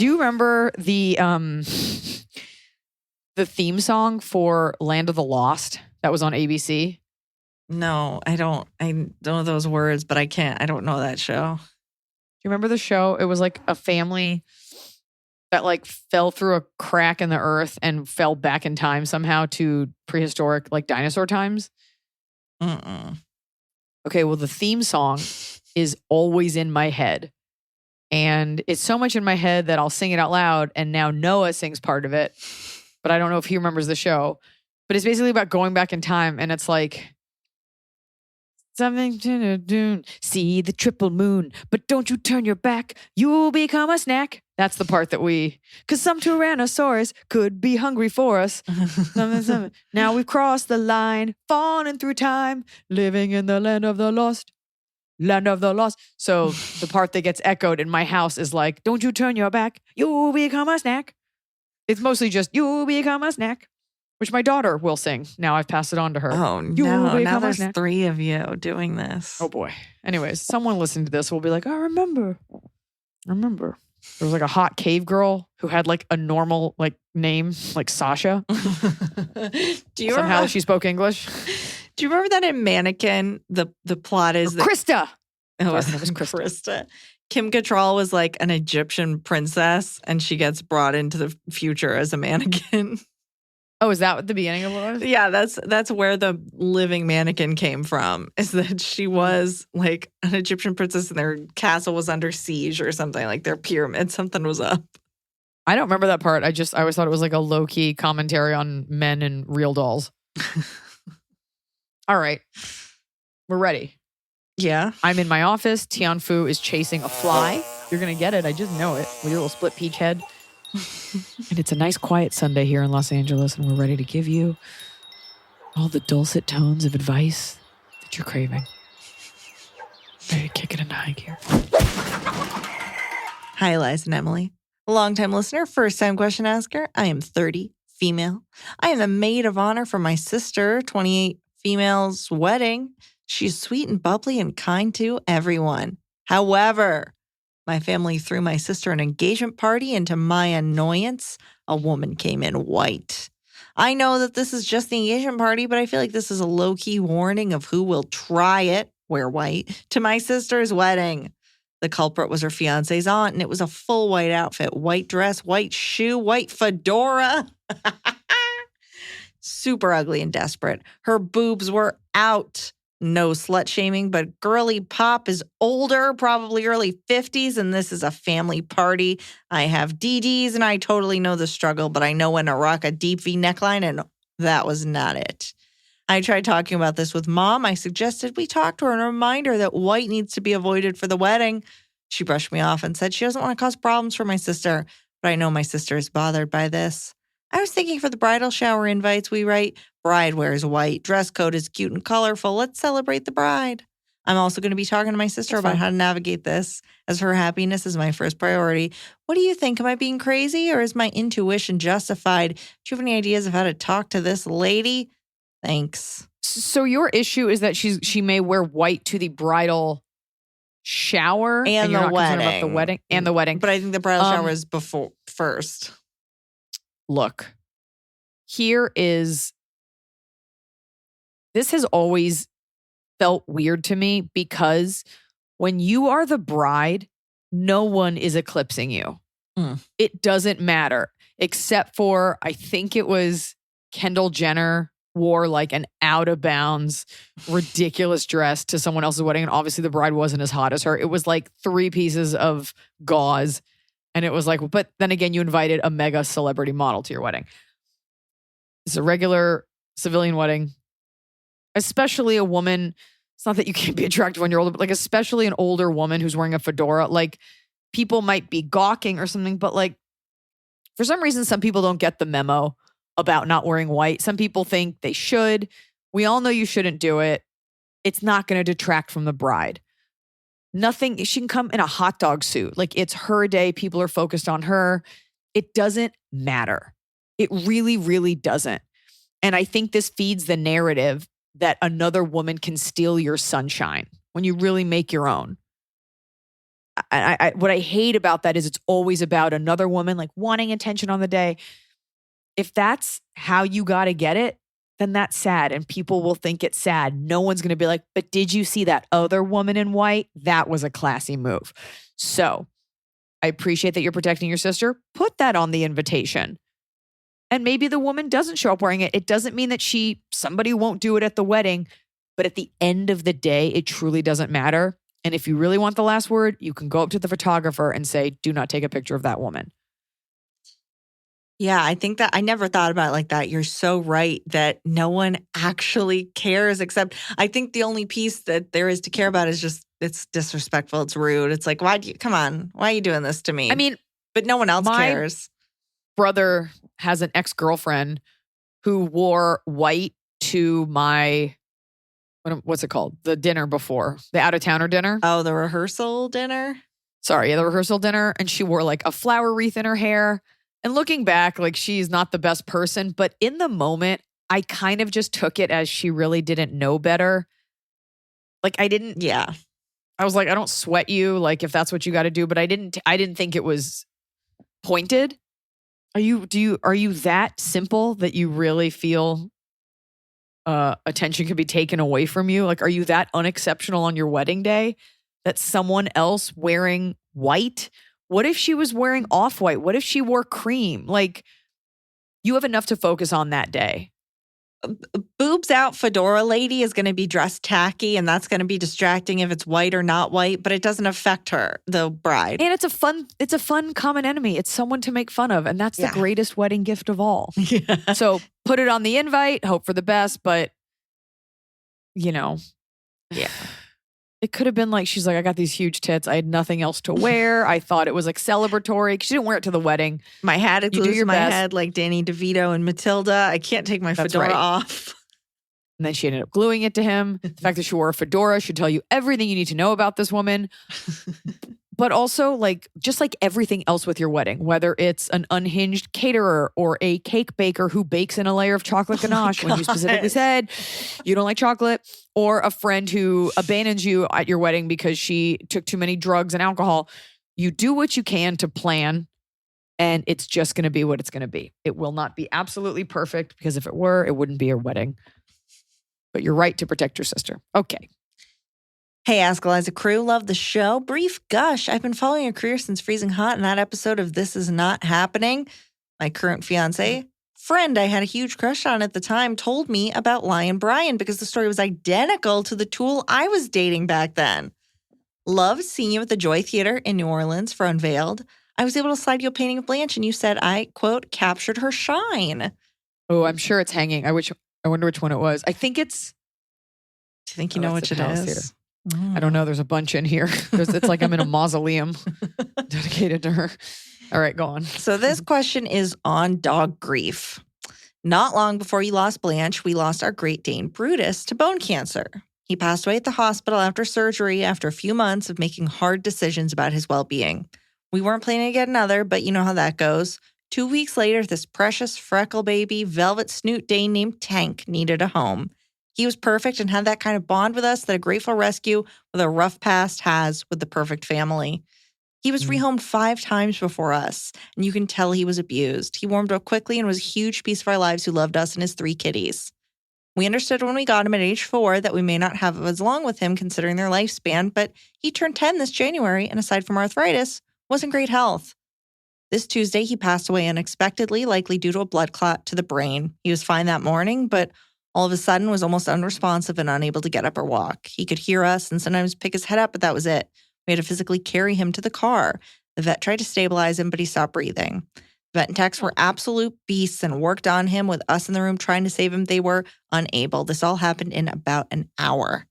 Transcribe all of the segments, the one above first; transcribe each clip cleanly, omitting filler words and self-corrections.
Do you remember the theme song for Land of the Lost that was on ABC? No, I don't. I don't know those words, but I don't know that show. Do you remember the show? It was like a family that like fell through a crack in the earth and fell back in time somehow to prehistoric like dinosaur times. Okay, well the theme song is always in my head. And it's so much in my head that I'll sing it out loud. And now Noah sings part of it. But I don't know if he remembers the show. But it's basically about going back in time. And it's like, something to do. See the triple moon. But don't you turn your back. You'll become a snack. That's the part that because some Tyrannosaurus could be hungry for us. Something. Now we've crossed the line. Falling through time. Living in the land of the lost. Land of the lost. So the part that gets echoed in my house is like, don't you turn your back, you'll become a snack. It's mostly just, you'll become a snack, which my daughter will sing. Now I've passed it on to her. Oh, no. Now there's 3 of you doing this. Oh, boy. Anyways, someone listening to this will be like, I remember. There was like a hot cave girl who had like a normal like name, like Sasha. Somehow she spoke English. Do you remember that in Mannequin, the plot is that Krista. It was Krista. Kim Cattrall was like an Egyptian princess, and she gets brought into the future as a mannequin. Oh, is that what the beginning of it was? Yeah, that's where the living mannequin came from. Is that she was like an Egyptian princess, and their castle was under siege or something, like their pyramid. Something was up. I don't remember that part. I always thought it was like a low key commentary on men and real dolls. All right. We're ready. Yeah. I'm in my office. Tianfu is chasing a fly. You're going to get it. I just know it. With your little split peach head. And it's a nice quiet Sunday here in Los Angeles, and we're ready to give you all the dulcet tones of advice that you're craving. Ready to kick it into high gear. Hi, Iliza and Emily. A longtime listener, first-time question asker. I am 30, female. I am the maid of honor for my sister, 28, female's wedding. She's sweet and bubbly and kind to everyone. However, my family threw my sister an engagement party, and to my annoyance, a woman came in white. I know that this is just the engagement party, but I feel like this is a low-key warning of who will try it, wear white, to my sister's wedding. The culprit was her fiance's aunt, and it was a full white outfit, white dress, white shoe, white fedora. Super ugly and desperate. Her boobs were out. No slut shaming, but girly pop is older, probably early 50s, and this is a family party. I have DDs, and I totally know the struggle, but I know when to rock a deep V neckline, and that was not it. I tried talking about this with Mom. I suggested we talk to her and remind her that white needs to be avoided for the wedding. She brushed me off and said she doesn't want to cause problems for my sister, but I know my sister is bothered by this. I was thinking for the bridal shower invites, we write, bride wears white, dress code is cute and colorful, let's celebrate the bride. I'm also going to be talking to my sister about how to navigate this, as her happiness is my first priority. What do you think? Am I being crazy, or is my intuition justified? Do you have any ideas of how to talk to this lady? Thanks. So your issue is that she may wear white to the bridal shower and you're the not wedding. About the wedding and the wedding. But I think the bridal shower is first. Look, this has always felt weird to me because when you are the bride, no one is eclipsing you. It doesn't matter, except for, I think it was Kendall Jenner wore like an out of bounds, ridiculous dress to someone else's wedding. And obviously the bride wasn't as hot as her. It was like 3 pieces of gauze. And it was like, but then again, you invited a mega celebrity model to your wedding. It's a regular civilian wedding, especially a woman. It's not that you can't be attracted when you're older, but like especially an older woman who's wearing a fedora. Like people might be gawking or something, but like for some reason, some people don't get the memo about not wearing white. Some people think they should. We all know you shouldn't do it. It's not going to detract from the bride. Nothing, she can come in a hot dog suit. Like it's her day. People are focused on her. It doesn't matter. It really, really doesn't. And I think this feeds the narrative that another woman can steal your sunshine when you really make your own. what I hate about that is it's always about another woman like wanting attention on the day. If that's how you got to get it, then that's sad and people will think it's sad. No one's going to be like, but did you see that other woman in white? That was a classy move. So I appreciate that you're protecting your sister. Put that on the invitation. And maybe the woman doesn't show up wearing it. It doesn't mean that somebody won't do it at the wedding. But at the end of the day, it truly doesn't matter. And if you really want the last word, you can go up to the photographer and say, do not take a picture of that woman. Yeah, I think that I never thought about it like that. You're so right that no one actually cares, except I think the only piece that there is to care about is just it's disrespectful. It's rude. It's like, come on, why are you doing this to me? I mean, but no one else cares. Brother has an ex-girlfriend who wore white to my, what's it called? The dinner before, the out-of-towner dinner. Oh, the rehearsal dinner? Sorry, the rehearsal dinner. And she wore like a flower wreath in her hair. And looking back, like she's not the best person. But in the moment, I kind of just took it as she really didn't know better. Like I didn't. Yeah. I was like, I don't sweat you. Like if that's what you got to do. But I didn't think it was pointed. Are you that simple that you really feel attention can be taken away from you? Like, are you that unexceptional on your wedding day that someone else wearing white? What if she was wearing off-white? What if she wore cream? Like, you have enough to focus on that day. Boobs out fedora lady is going to be dressed tacky, and that's going to be distracting if it's white or not white, but it doesn't affect her, the bride. And it's a fun common enemy. It's someone to make fun of, and that's the greatest wedding gift of all. Yeah. So put it on the invite, hope for the best, but yeah. It could have been like, she's like, I got these huge tits. I had nothing else to wear. I thought it was like celebratory. She didn't wear it to the wedding. My hat is loose in my head like Danny DeVito and Matilda. I can't take my fedora off. And then she ended up gluing it to him. The fact that she wore a fedora should tell you everything you need to know about this woman. But also, like, just like everything else with your wedding, whether it's an unhinged caterer or a cake baker who bakes in a layer of chocolate ganache when you specifically said you don't like chocolate, or a friend who abandons you at your wedding because she took too many drugs and alcohol, you do what you can to plan, and it's just going to be what it's going to be. It will not be absolutely perfect, because if it were, it wouldn't be your wedding. But you're right to protect your sister. Okay. Hey, Ask Iliza crew, love the show. Brief gush. I've been following your career since Freezing Hot, and that episode of This Is Not Happening, my current fiance, friend I had a huge crush on at the time, told me about Lion Brian because the story was identical to the tool I was dating back then. Loved seeing you at the Joy Theater in New Orleans for Unveiled. I was able to slide you a painting of Blanche, and you said I, quote, captured her shine. Oh, I'm sure it's hanging. I wonder which one it was. I think it's... Do you think you know which it is? I don't know. There's a bunch in here. It's like I'm in a mausoleum dedicated to her. All right, go on. So this question is on dog grief. Not long before you lost Blanche, we lost our Great Dane Brutus to bone cancer. He passed away at the hospital after surgery after a few months of making hard decisions about his well-being. We weren't planning to get another, but you know how that goes. 2 weeks later, this precious freckle baby, velvet snoot Dane named Tank needed a home. He was perfect and had that kind of bond with us that a grateful rescue with a rough past has with the perfect family. He was rehomed 5 times before us, and you can tell he was abused. He warmed up quickly and was a huge piece of our lives who loved us and his 3 kitties. We understood when we got him at age 4 that we may not have as long with him considering their lifespan, but he turned 10 this January, and aside from arthritis, was in great health. This Tuesday, he passed away unexpectedly, likely due to a blood clot to the brain. He was fine that morning, but all of a sudden was almost unresponsive and unable to get up or walk. He could hear us and sometimes pick his head up, but that was it. We had to physically carry him to the car. The vet tried to stabilize him, but he stopped breathing. The vet and techs were absolute beasts and worked on him with us in the room trying to save him. They were unable. This all happened in about an hour.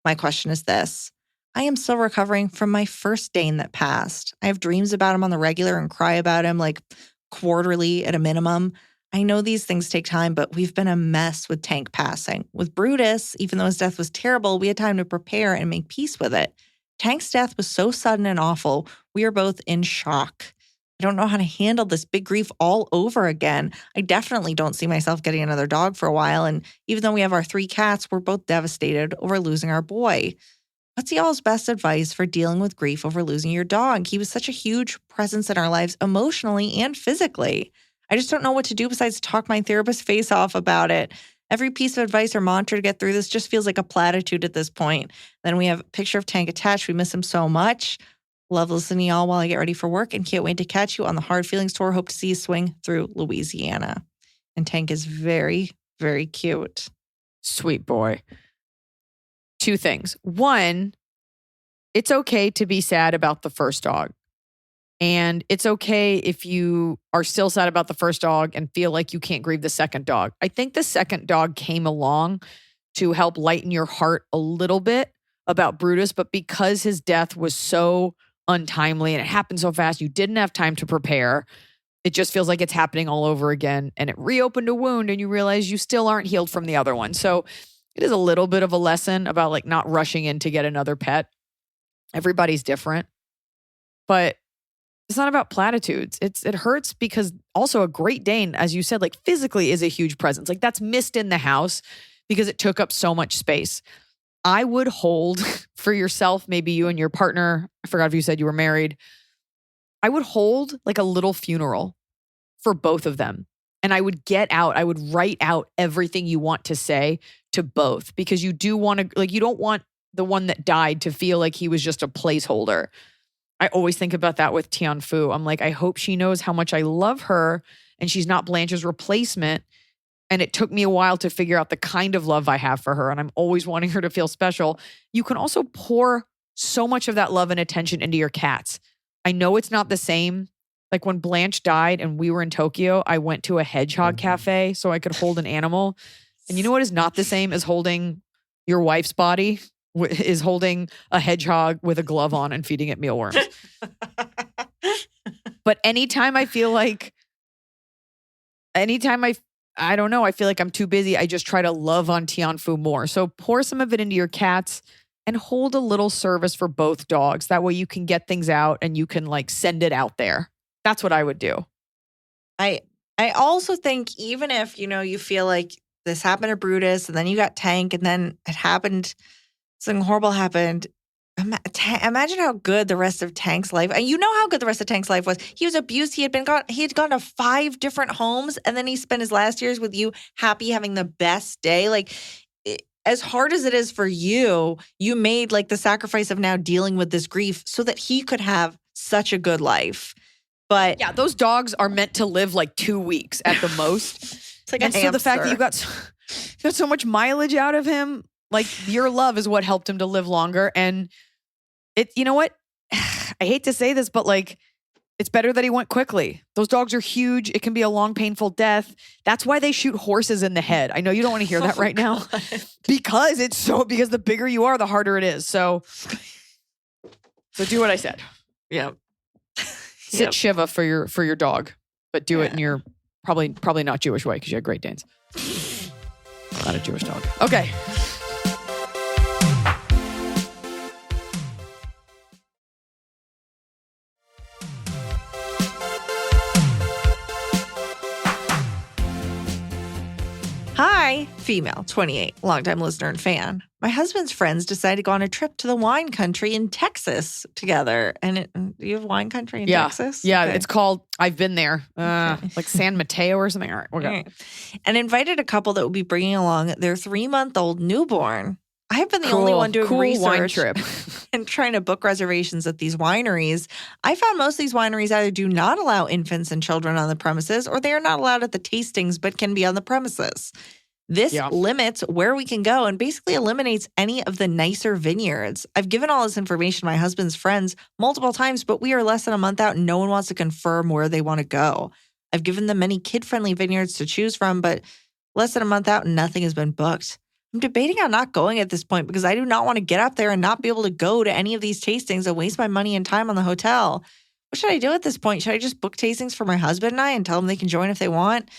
My question is this. I am still recovering from my first Dane that passed. I have dreams about him on the regular and cry about him like quarterly at a minimum. I know these things take time, but we've been a mess with Tank passing. With Brutus, even though his death was terrible, we had time to prepare and make peace with it. Tank's death was so sudden and awful, we are both in shock. I don't know how to handle this big grief all over again. I definitely don't see myself getting another dog for a while, and even though we have our 3 cats, we're both devastated over losing our boy. What's y'all's best advice for dealing with grief over losing your dog? He was such a huge presence in our lives emotionally and physically. I just don't know what to do besides talk my therapist face off about it. Every piece of advice or mantra to get through this just feels like a platitude at this point. Then we have a picture of Tank attached. We miss him so much. Love listening to y'all while I get ready for work and can't wait to catch you on the Hard Feelings Tour. Hope to see you swing through Louisiana. And Tank is very, very cute. Sweet boy. Two things. One, it's okay to be sad about the first dog. And it's okay if you are still sad about the first dog and feel like you can't grieve the second dog. I think the second dog came along to help lighten your heart a little bit about Brutus, but because his death was so untimely and it happened so fast, you didn't have time to prepare. It just feels like it's happening all over again. And it reopened a wound and you realize you still aren't healed from the other one. So it is a little bit of a lesson about like not rushing in to get another pet. Everybody's different, but it's not about platitudes. It hurts because also a Great Dane, as you said, like physically is a huge presence. Like that's missed in the house because it took up so much space. I would hold for yourself, maybe you and your partner, I forgot if you said you were married. I would hold like a little funeral for both of them. And I would I would write out everything you want to say to both because you do want to, like, you don't want the one that died to feel like he was just a placeholder. I always think about that with Tian Fu. I'm like, I hope she knows how much I love her and she's not Blanche's replacement. And it took me a while to figure out the kind of love I have for her. And I'm always wanting her to feel special. You can also pour so much of that love and attention into your cats. I know it's not the same. Like when Blanche died and we were in Tokyo, I went to a hedgehog cafe so I could hold an animal. And you know what is not the same as holding your wife's body? Is holding a hedgehog with a glove on and feeding it mealworms. But anytime I feel like, I don't know, I feel like I'm too busy, I just try to love on Tian Fu more. So pour some of it into your cats and hold a little service for both dogs. That way you can get things out and you can like send it out there. That's what I would do. I also think even if, you feel like this happened to Brutus and then you got Tank and then it happened, something horrible happened. Imagine how good the rest of Tank's life, and you know how good the rest of Tank's life was. He was abused. He had gone to 5 different homes and then he spent his last years with you happy, having the best day. Like, as hard as it is for you, you made like the sacrifice of now dealing with this grief so that he could have such a good life. But yeah, those dogs are meant to live like 2 weeks at the most. It's like and so the fact that you got so much mileage out of him, like your love is what helped him to live longer. And you know what? I hate to say this, but like, it's better that he went quickly. Those dogs are huge. It can be a long, painful death. That's why they shoot horses in the head. I know you don't want to hear that right now because because the bigger you are, the harder it is. So do what I said. Yep. Sit Shiva for your dog, but do it in your probably not Jewish way because you have Great Danes. Not a Jewish dog. Okay. Hi, female, 28, longtime listener and fan. My husband's friends decided to go on a trip to the wine country in Texas together. And you have wine country in Texas? Yeah, okay. It's called, I've been there, like San Mateo or something. All right, we'll go. Right. And invited a couple that will be bringing along their 3-month-old newborn. I've been the only one doing research wine trip. and trying to book reservations at these wineries. I found most of these wineries either do not allow infants and children on the premises or they are not allowed at the tastings but can be on the premises. This limits where we can go and basically eliminates any of the nicer vineyards. I've given all this information to my husband's friends multiple times, but we are less than a month out and no one wants to confirm where they want to go. I've given them many kid-friendly vineyards to choose from, but less than a month out and nothing has been booked. I'm debating on not going at this point because I do not want to get up there and not be able to go to any of these tastings and waste my money and time on the hotel. What should I do at this point? Should I just book tastings for my husband and I and tell them they can join if they want?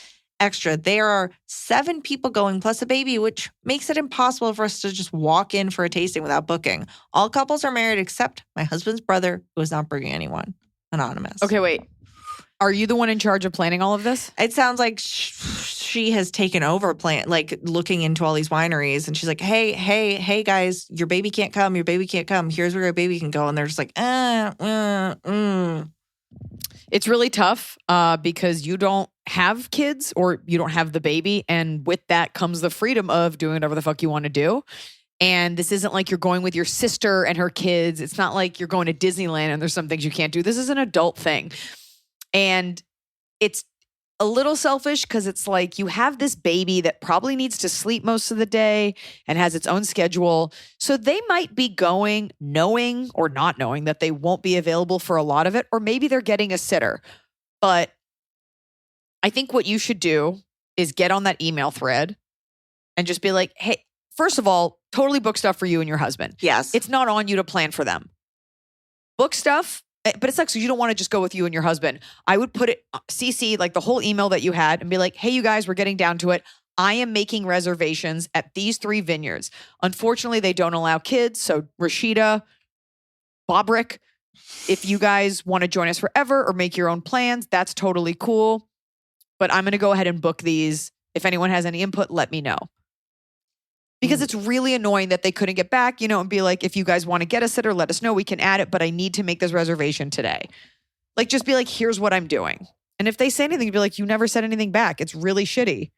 Extra, there are 7 people going plus a baby, which makes it impossible for us to just walk in for a tasting without booking. All couples are married except my husband's brother, who is not bringing anyone. Anonymous. Okay, wait. Are you the one in charge of planning all of this? It sounds like she has taken over like looking into all these wineries, and she's like, hey, guys, your baby can't come. Here's where your baby can go. And they're just like, It's really tough because you don't have kids or you don't have the baby. And with that comes the freedom of doing whatever the fuck you want to do. And this isn't like you're going with your sister and her kids. It's not like you're going to Disneyland and there's some things you can't do. This is an adult thing. And it's a little selfish because it's like you have this baby that probably needs to sleep most of the day and has its own schedule. So they might be going knowing or not knowing that they won't be available for a lot of it, or maybe they're getting a sitter. But I think what you should do is get on that email thread and just be like, hey, first of all, totally book stuff for you and your husband. Yes. It's not on you to plan for them. Book stuff. But it's like, so you don't want to just go with you and your husband. I would put it, CC, like the whole email that you had and be like, hey, you guys, we're getting down to it. I am making reservations at these 3 vineyards. Unfortunately, they don't allow kids. So Rashida, Bobrick, if you guys want to join us forever or make your own plans, that's totally cool. But I'm going to go ahead and book these. If anyone has any input, let me know. Because it's really annoying that they couldn't get back, and be like, if you guys want to get a sitter, let us know. We can add it, but I need to make this reservation today. Like, just be like, here's what I'm doing. And if they say anything, be like, you never said anything back. It's really shitty.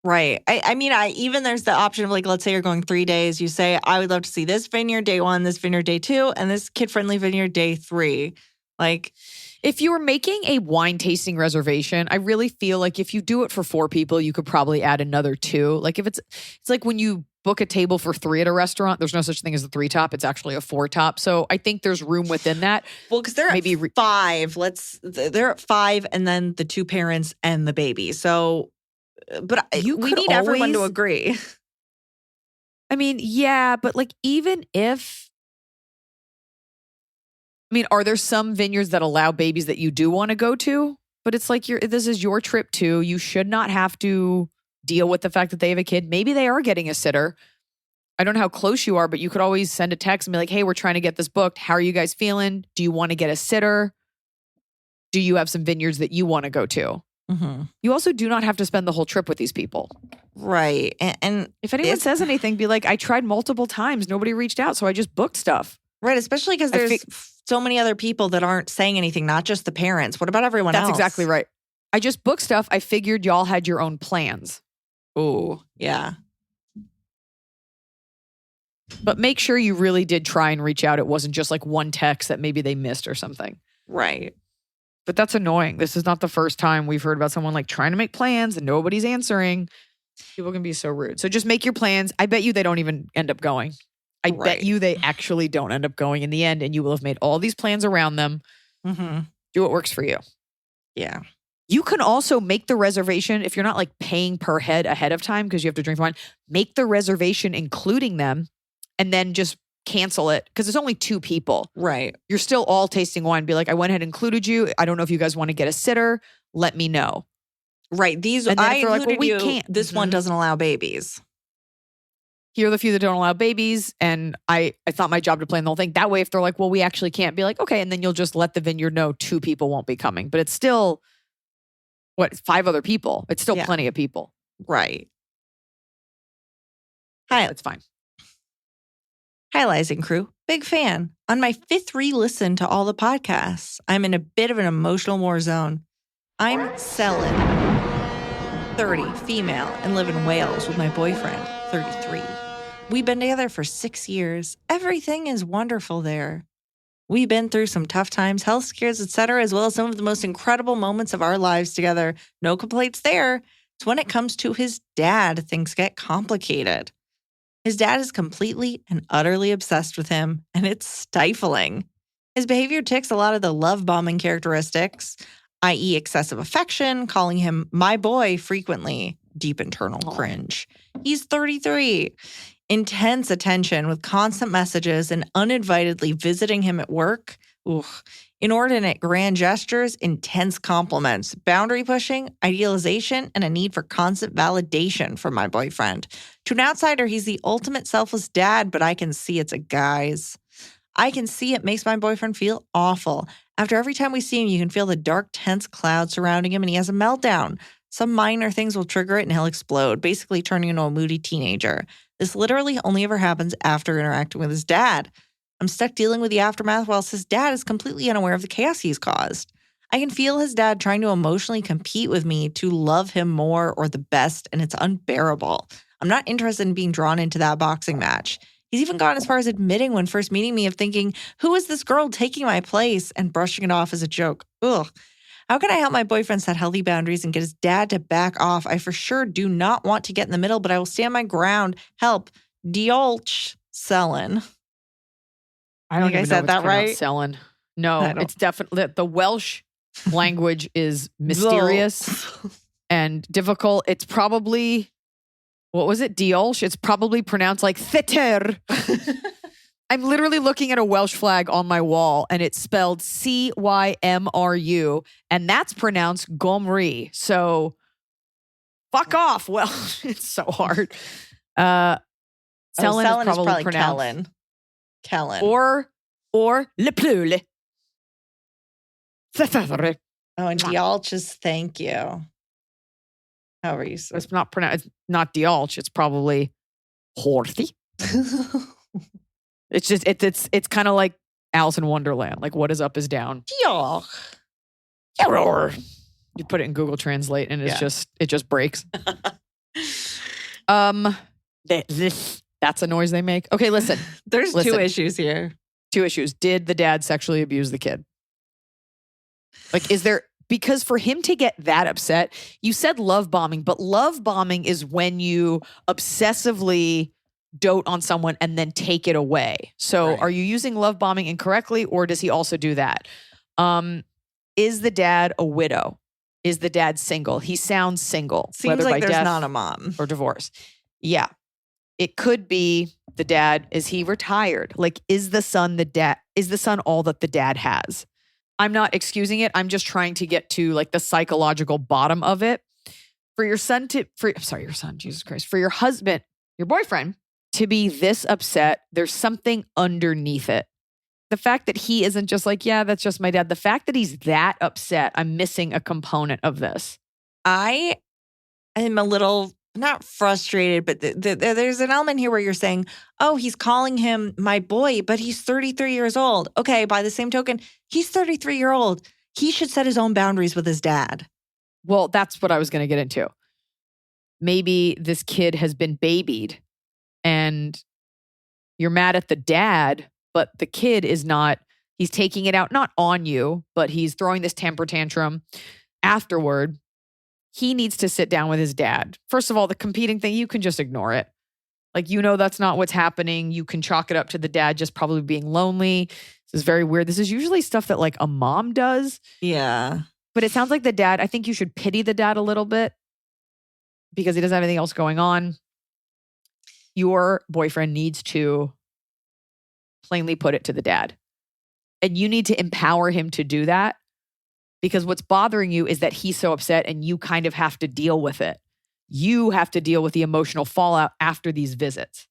Right. I mean, even there's the option of like, let's say you're going 3 days. You say, I would love to see this vineyard day 1, this vineyard day 2, and this kid-friendly vineyard day 3. Like, if you were making a wine tasting reservation, I really feel like if you do it for 4 people, you could probably add another 2. Like if it's like when you book a table for 3 at a restaurant, there's no such thing as a 3 top. It's actually a 4 top. So I think there's room within that. Well, because they're maybe at 5. They're at 5, and then the 2 parents and the baby. So, but we need everyone to agree. I mean, yeah, but like even if. I mean, are there some vineyards that allow babies that you do want to go to? But it's like this is your trip too. You should not have to deal with the fact that they have a kid. Maybe they are getting a sitter. I don't know how close you are, but you could always send a text and be like, hey, we're trying to get this booked. How are you guys feeling? Do you want to get a sitter? Do you have some vineyards that you want to go to? Mm-hmm. You also do not have to spend the whole trip with these people. Right. And if anyone says anything, be like, I tried multiple times. Nobody reached out. So I just booked stuff. Right. Especially because there's so many other people that aren't saying anything, not just the parents. What about everyone else? That's exactly right. I just booked stuff. I figured y'all had your own plans. Oh, yeah. But make sure you really did try and reach out. It wasn't just like one text that maybe they missed or something. Right. But that's annoying. This is not the first time we've heard about someone like trying to make plans and nobody's answering. People can be so rude. So just make your plans. I bet you they don't even end up going. I bet you they actually don't end up going in the end, and you will have made all these plans around them. Mm-hmm. Do what works for you. Yeah. You can also make the reservation if you're not like paying per head ahead of time because you have to drink wine. Make the reservation including them and then just cancel it because it's only 2 people. Right. You're still all tasting wine. Be like, I went ahead and included you. I don't know if you guys want to get a sitter. Let me know. Right. These I included like, well, we can't. This one doesn't allow babies. Here are the few that don't allow babies. And I thought my job to plan the whole thing. That way, if they're like, well, we actually can't, be like, okay. And then you'll just let the vineyard know 2 people won't be coming. But it's still, 5 other people. It's still plenty of people. Right. Hi. It's fine. Hi, Liza and crew. Big fan. On my 5th re-listen to all the podcasts, I'm in a bit of an emotional war zone. I'm Selin, 30, female, and live in Wales with my boyfriend, 33. We've been together for 6 years. Everything is wonderful there. We've been through some tough times, health scares, etc., as well as some of the most incredible moments of our lives together. No complaints there. It's when it comes to his dad, things get complicated. His dad is completely and utterly obsessed with him, and it's stifling. His behavior ticks a lot of the love-bombing characteristics, i.e. excessive affection, calling him my boy frequently, deep internal cringe. He's 33. Intense attention with constant messages and uninvitedly visiting him at work. Inordinate grand gestures, intense compliments, boundary pushing, idealization, and a need for constant validation from my boyfriend. To an outsider, he's the ultimate selfless dad, but I can see it's a guise. I can see it makes my boyfriend feel awful. After every time we see him, you can feel the dark, tense cloud surrounding him, and he has a meltdown. Some minor things will trigger it and he'll explode, basically turning into a moody teenager. This literally only ever happens after interacting with his dad. I'm stuck dealing with the aftermath whilst his dad is completely unaware of the chaos he's caused. I can feel his dad trying to emotionally compete with me to love him more or the best, and it's unbearable. I'm not interested in being drawn into that boxing match. He's even gone as far as admitting when first meeting me of thinking, who is this girl taking my place, and brushing it off as a joke. Ugh. How can I help my boyfriend set healthy boundaries and get his dad to back off? I for sure do not want to get in the middle, but I will stand my ground. Help. Diolch Selin. I don't think I even said know if it's that right? pronounced Selin. No, it's definitely the Welsh language is mysterious and difficult. It's probably, what was it? Diolch? It's probably pronounced like Theter. I'm literally looking at a Welsh flag on my wall and it's spelled Cymru and that's pronounced Gomri. So fuck off. Well, it's so hard. Selin is probably pronounced Kellen. Or Le Plule. Oh, and Diolch is thank you. However you say it's not pronounced. It's not Diolch. It's probably Horthy. It's just it's kind of like Alice in Wonderland. Like what is up is down. Diolch. You put it in Google Translate and it just breaks. That's a noise they make. Okay, listen. There's two issues here. Two issues. Did the dad sexually abuse the kid? Like, is there, because for him to get that upset, you said love bombing, but love bombing is when you obsessively dote on someone and then take it away. So Are you using love bombing incorrectly or does he also do that? Is the dad a widow? Is the dad single? He sounds single. Seems like there's not a mom. Or divorce. Yeah. It could be the dad. Is he retired? Like, is the son all that the dad has? I'm not excusing it. I'm just trying to get to like the psychological bottom of it. For your husband, your boyfriend to be this upset, there's something underneath it. The fact that he isn't just like, yeah, that's just my dad. The fact that he's that upset, I'm missing a component of this. I am a little, not frustrated, but there's an element here where you're saying, oh, he's calling him my boy, but he's 33 years old. Okay, by the same token, he's 33 years old. He should set his own boundaries with his dad. Well, that's what I was going to get into. Maybe this kid has been babied and you're mad at the dad, but the kid is not, he's taking it out, not on you, but he's throwing this temper tantrum afterward. He needs to sit down with his dad. First of all, the competing thing, you can just ignore it. Like, that's not what's happening. You can chalk it up to the dad just probably being lonely. This is very weird. This is usually stuff that like a mom does. Yeah. But it sounds like the dad, I think you should pity the dad a little bit because he doesn't have anything else going on. Your boyfriend needs to plainly put it to the dad. And you need to empower him to do that. Because what's bothering you is that he's so upset and you kind of have to deal with it. You have to deal with the emotional fallout after these visits.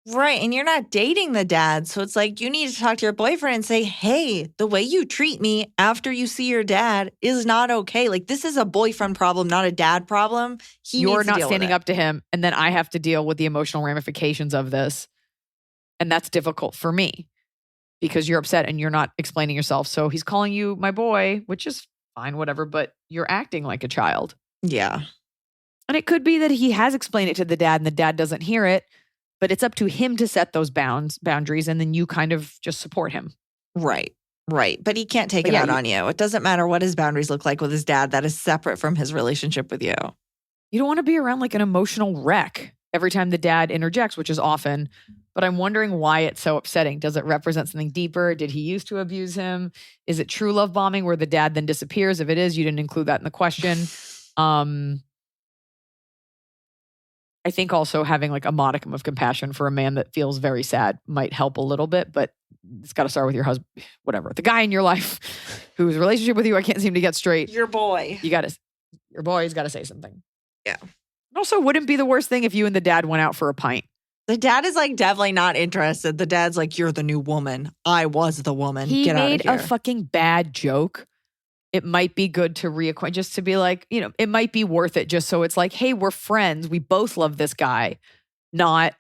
Right. And you're not dating the dad. So it's like you need to talk to your boyfriend and say, hey, the way you treat me after you see your dad is not okay. Like this is a boyfriend problem, not a dad problem. You're not standing up to him. And then I have to deal with the emotional ramifications of this. And that's difficult for me because you're upset and you're not explaining yourself. So he's calling you my boy, which is fine, whatever, but you're acting like a child. Yeah. And it could be that he has explained it to the dad and the dad doesn't hear it, but it's up to him to set those boundaries and then you kind of just support him. Right. But he can't take it out on you. It doesn't matter what his boundaries look like with his dad. That is separate from his relationship with you. You don't want to be around like an emotional wreck every time the dad interjects, which is often. But I'm wondering why it's so upsetting. Does it represent something deeper? Did he used to abuse him? Is it true love bombing where the dad then disappears? If it is, you didn't include that in the question. I think also having like a modicum of compassion for a man that feels very sad might help a little bit, but it's got to start with your husband, whatever. The guy in your life whose relationship with you I can't seem to get straight. Your boy. Your boy's got to say something. Yeah. It also wouldn't be the worst thing if you and the dad went out for a pint. The dad is like definitely not interested. The dad's like, you're the new woman. I was the woman. He Get out of made here. a fucking bad joke it might be good to reacquaint, just to be like, it might be worth it just so it's like, hey, we're friends. We both love this guy. Not,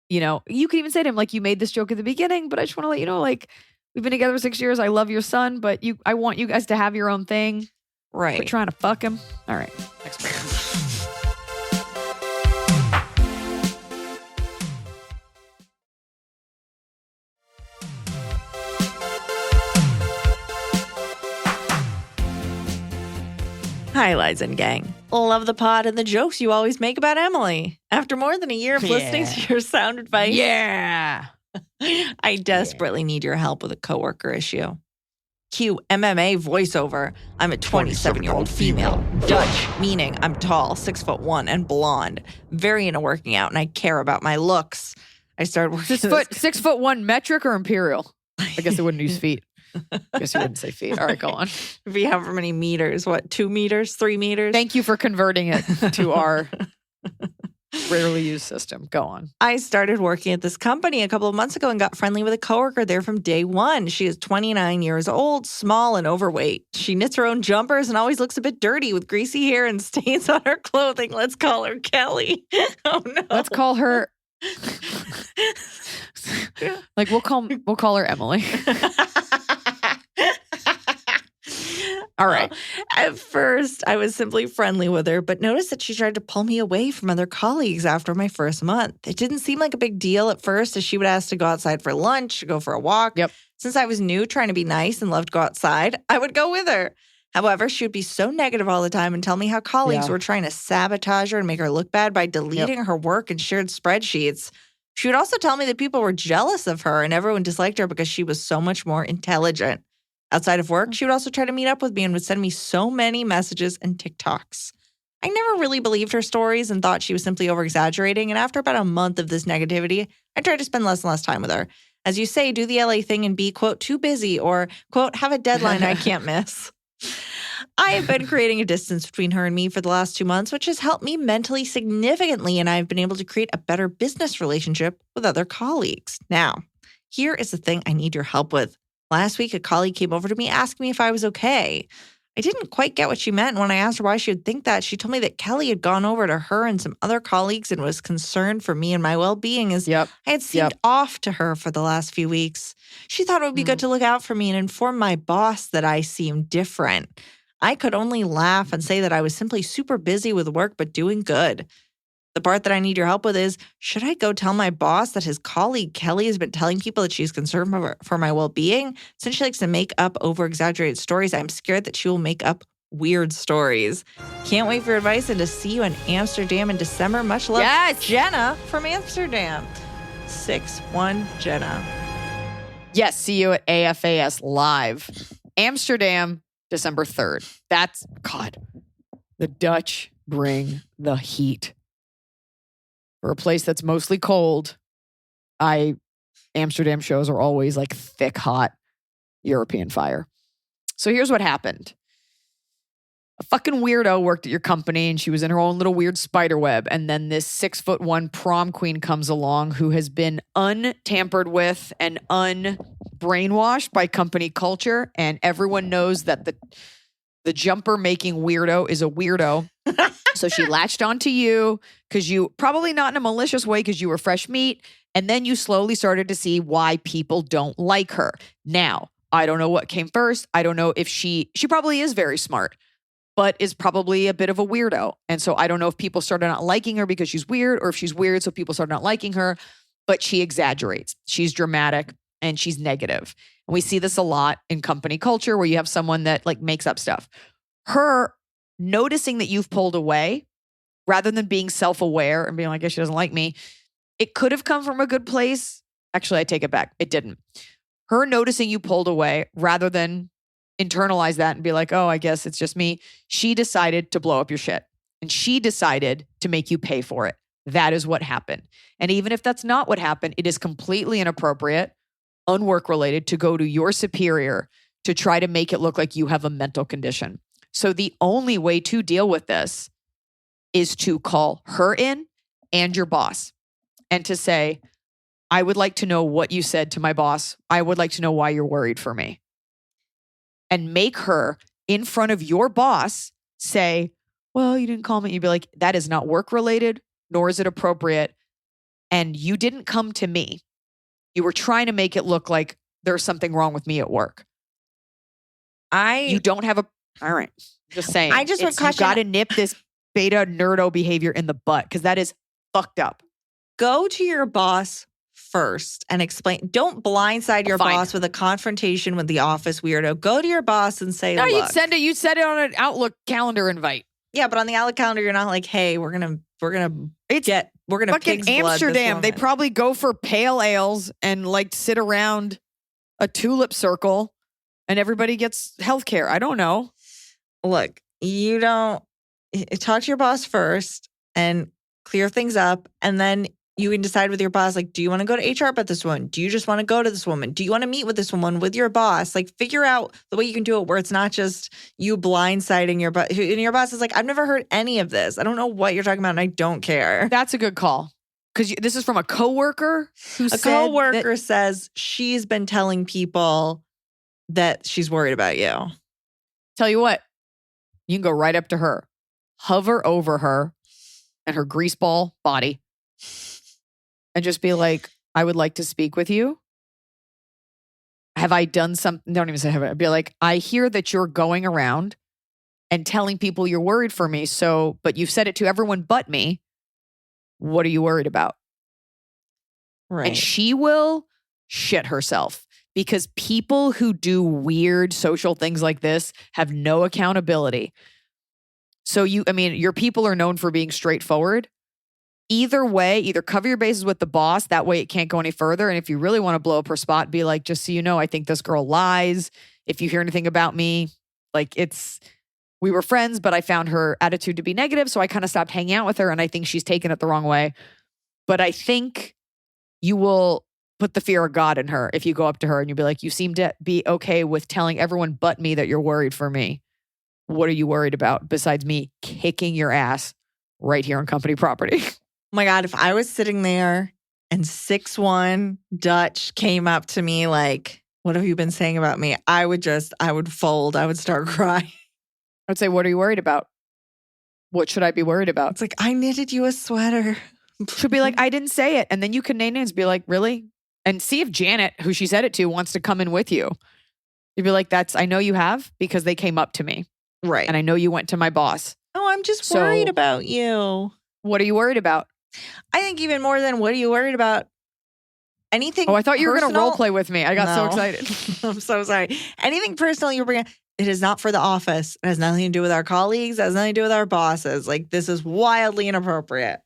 you can even say to him, like, you made this joke at the beginning, but I just want to let you know, like, we've been together for 6 years. I love your son, but I want you guys to have your own thing. Right. Quit trying to fuck him. All right. Next one. Hi, Liza and gang. Love the pod and the jokes you always make about Emily. After more than a year of listening to your sound advice, I desperately need your help with a coworker issue. Cue MMA voiceover. I'm a 27-year-old female. Dutch, meaning I'm tall, 6'1", and blonde. Very into working out, and I care about my looks. I started working. 6'1" metric or imperial? I guess they wouldn't use feet. I guess you wouldn't say feet. All right, go on. If you however many meters, 2 meters, 3 meters? Thank you for converting it to our rarely used system. Go on. I started working at this company a couple of months ago and got friendly with a coworker there from day one. She is 29 years old, small and overweight. She knits her own jumpers and always looks a bit dirty with greasy hair and stains on her clothing. Let's call her Kelly. Oh no. Let's call her like we'll call her Emily. All right. Well, at first, I was simply friendly with her, but noticed that she tried to pull me away from other colleagues after my first month. It didn't seem like a big deal at first, as she would ask to go outside for lunch, go for a walk. Yep. Since I was new, trying to be nice and loved to go outside, I would go with her. However, she would be so negative all the time and tell me how colleagues were trying to sabotage her and make her look bad by deleting her work and shared spreadsheets. She would also tell me that people were jealous of her and everyone disliked her because she was so much more intelligent. Outside of work, she would also try to meet up with me and would send me so many messages and TikToks. I never really believed her stories and thought she was simply over-exaggerating, and after about a month of this negativity, I tried to spend less and less time with her. As you say, do the LA thing and be, quote, too busy or, quote, have a deadline I can't miss. I have been creating a distance between her and me for the last 2 months, which has helped me mentally significantly, and I've been able to create a better business relationship with other colleagues. Now, here is the thing I need your help with. Last week, a colleague came over to me asking me if I was okay. I didn't quite get what she meant. When I asked her why she would think that, she told me that Kelly had gone over to her and some other colleagues and was concerned for me and my well-being as I had seemed off to her for the last few weeks. She thought it would be good to look out for me and inform my boss that I seemed different. I could only laugh and say that I was simply super busy with work but doing good. The part that I need your help with is, should I go tell my boss that his colleague Kelly has been telling people that she's concerned for my well-being? Since she likes to make up over-exaggerated stories, I'm scared that she will make up weird stories. Can't wait for your advice and to see you in Amsterdam in December. Much love, Jenna from Amsterdam. 6'1" Jenna. Yes, see you at AFAS Live. Amsterdam, December 3rd. That's, God, the Dutch bring the heat. For a place that's mostly cold, Amsterdam shows are always like thick, hot European fire. So here's what happened. A fucking weirdo worked at your company and she was in her own little weird spider web. And then this 6'1" prom queen comes along who has been untampered with and unbrainwashed by company culture. And everyone knows that the jumper making weirdo is a weirdo. So she latched onto you because you, probably not in a malicious way because you were fresh meat. And then you slowly started to see why people don't like her. Now, I don't know what came first. I don't know if she probably is very smart, but is probably a bit of a weirdo. And so I don't know if people started not liking her because she's weird or if she's weird so people started not liking her, but she exaggerates. She's dramatic and she's negative. And we see this a lot in company culture where you have someone that like makes up stuff. Her noticing that you've pulled away rather than being self-aware and being like, I guess she doesn't like me. It could have come from a good place. Actually, I take it back. It didn't. Her noticing you pulled away rather than internalize that and be like, oh, I guess it's just me. She decided to blow up your shit and she decided to make you pay for it. That is what happened. And even if that's not what happened, it is completely inappropriate, unwork related to go to your superior to try to make it look like you have a mental condition. So the only way to deal with this is to call her in and your boss and to say, I would like to know what you said to my boss. I would like to know why you're worried for me. And make her in front of your boss say, well, you didn't call me. You'd be like, that is not work related, nor is it appropriate. And you didn't come to me. You were trying to make it look like there's something wrong with me at work. You don't have all right. Just saying. I just would caution. You got to nip this beta nerdo behavior in the butt because that is fucked up. Go to your boss first and explain. Don't blindside your boss with a confrontation with the office weirdo. Go to your boss and say, no, look. you'd send it on an Outlook calendar invite. Yeah, but on the Outlook calendar, you're not like, hey, we're gonna fucking pig's blood Amsterdam. They probably go for pale ales and like sit around a tulip circle and everybody gets healthcare. I don't know. Look, you don't talk to your boss first and clear things up. And then you can decide with your boss, like, do you want to go to HR about this one? Do you just want to go to this woman? Do you want to meet with this woman with your boss? Like, figure out the way you can do it where it's not just you blindsiding your boss. And your boss is like, I've never heard any of this. I don't know what you're talking about and I don't care. That's a good call. Because this is from a coworker who says she's been telling people that she's worried about you. Tell you what, you can go right up to her, hover over her and her greaseball body, and just be like, I would like to speak with you. Have I done something? Don't even say have I. Be like, I hear that you're going around and telling people you're worried for me. But you've said it to everyone but me. What are you worried about? Right. And she will shit herself because people who do weird social things like this have no accountability. So your people are known for being straightforward. Either way, either cover your bases with the boss. That way it can't go any further. And if you really want to blow up her spot, be like, just so you know, I think this girl lies. If you hear anything about me, like we were friends, but I found her attitude to be negative. So I kind of stopped hanging out with her. And I think she's taken it the wrong way. But I think you will put the fear of God in her if you go up to her and you'll be like, you seem to be okay with telling everyone but me that you're worried for me. What are you worried about besides me kicking your ass right here on company property? Oh my God, if I was sitting there and 6'1" Dutch came up to me like, what have you been saying about me? I would fold. I would start crying. I'd say, what are you worried about? What should I be worried about? It's like, I knitted you a sweater. She'll be like, I didn't say it. And then you can name names, be like, really? And see if Janet, who she said it to, wants to come in with you. You'd be like, I know you have because they came up to me. Right. And I know you went to my boss. Oh, I'm just worried about you. What are you worried about? I think even more than what are you worried about? Anything. Oh, I thought you were going to role play with me. I got so excited. I'm so sorry. Anything personal you bring up, it is not for the office. It has nothing to do with our colleagues. It has nothing to do with our bosses. Like, this is wildly inappropriate.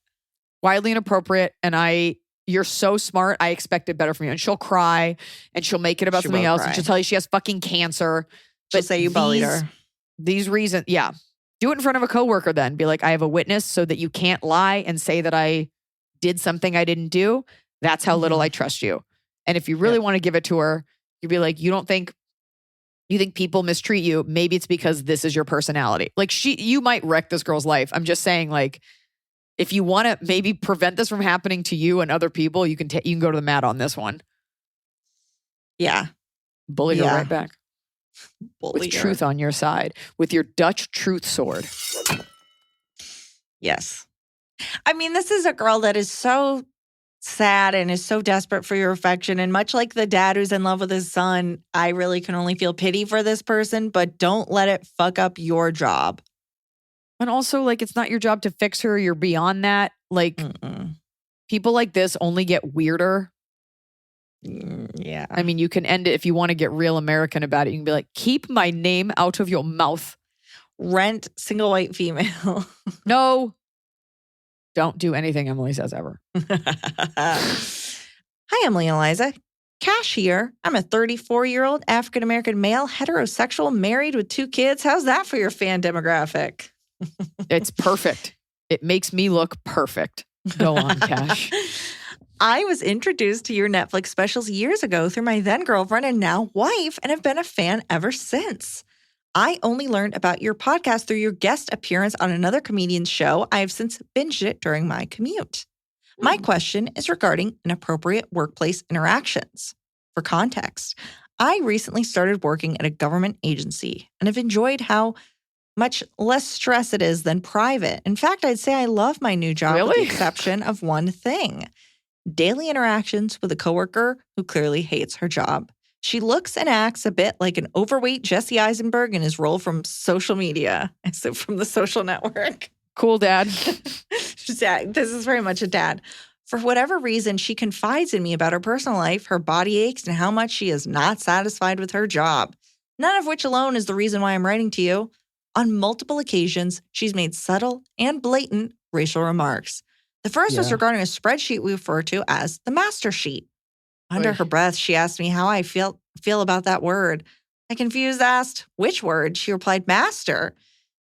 Wildly inappropriate. And you're so smart. I expected better from you. And she'll cry and she'll make it about something else. And she'll tell you she has fucking cancer. She'll say you bullied her. These reasons. Yeah. Do it in front of a coworker then. Be like, I have a witness so that you can't lie and say that I did something I didn't do. That's how little I trust you. And if you really want to give it to her, you'd be like, you think people mistreat you. Maybe it's because this is your personality. Like you might wreck this girl's life. I'm just saying, like, if you want to maybe prevent this from happening to you and other people, you can go to the mat on this one. Yeah. Bully her right back. With truth on your side, with your Dutch truth sword. Yes. I mean, this is a girl that is so sad and is so desperate for your affection. And much like the dad who's in love with his son, I really can only feel pity for this person, but don't let it fuck up your job. And also, like, it's not your job to fix her. You're beyond that. Like, people like this only get weirder. Yeah. I mean, you can end it if you want to get real American about it. You can be like, keep my name out of your mouth. Rent single white female. No. Don't do anything Emily says ever. Hi, Emily and Iliza. Cash here. I'm a 34-year-old African-American male, heterosexual, married with 2 kids. How's that for your fan demographic? It's perfect. It makes me look perfect. Go on, Cash. I was introduced to your Netflix specials years ago through my then girlfriend and now wife, and have been a fan ever since. I only learned about your podcast through your guest appearance on another comedian's show. I have since binged it during my commute. My question is regarding inappropriate workplace interactions. For context, I recently started working at a government agency and have enjoyed how much less stress it is than private. In fact, I'd say I love my new job with the Really? exception of one thing. Daily interactions with a coworker who clearly hates her job. She looks and acts a bit like an overweight Jesse Eisenberg in his role from social media, so from the social network. Cool, Dad. This is very much a dad. For whatever reason, she confides in me about her personal life, her body aches, and how much she is not satisfied with her job. None of which alone is the reason why I'm writing to you. On multiple occasions, she's made subtle and blatant racial remarks. The first was regarding a spreadsheet we refer to as the master sheet. Under her breath, she asked me how I feel about that word. I confused, asked, which word? She replied, master.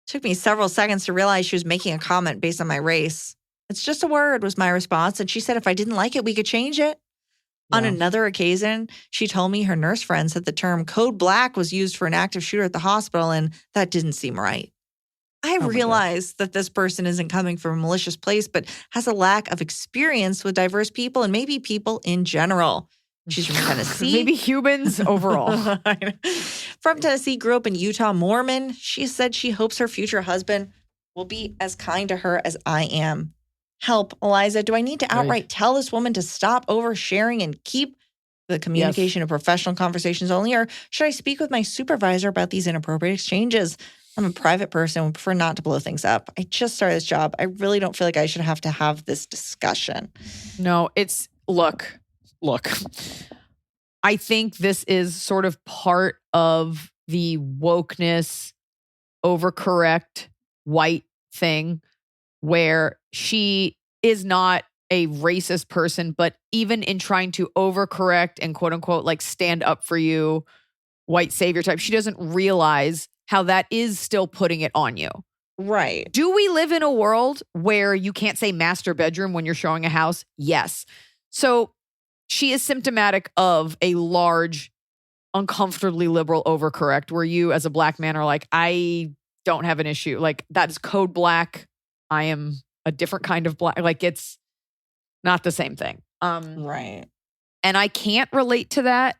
It took me several seconds to realize she was making a comment based on my race. It's just a word, was my response, and she said if I didn't like it, we could change it. Yeah. On another occasion, she told me her nurse friend said the term code black was used for an active shooter at the hospital, and that didn't seem right. I realize that this person isn't coming from a malicious place, but has a lack of experience with diverse people and maybe people in general. She's from Tennessee. Maybe humans overall. From Tennessee, grew up in Utah, Mormon. She said she hopes her future husband will be as kind to her as I am. Help, Iliza. Do I need to outright tell this woman to stop oversharing and keep the communication of professional conversations only? Or should I speak with my supervisor about these inappropriate exchanges? I'm a private person and would prefer not to blow things up. I just started this job. I really don't feel like I should have to have this discussion. No, look. I think this is sort of part of the wokeness, overcorrect white thing where she is not a racist person, but even in trying to overcorrect and quote unquote, like stand up for you, white savior type, she doesn't realize how that is still putting it on you. Right. Do we live in a world where you can't say master bedroom when you're showing a house? Yes. So she is symptomatic of a large, uncomfortably liberal overcorrect where you as a black man are like, I don't have an issue. Like that is code black. I am a different kind of black. Like it's not the same thing. Right. And I can't relate to that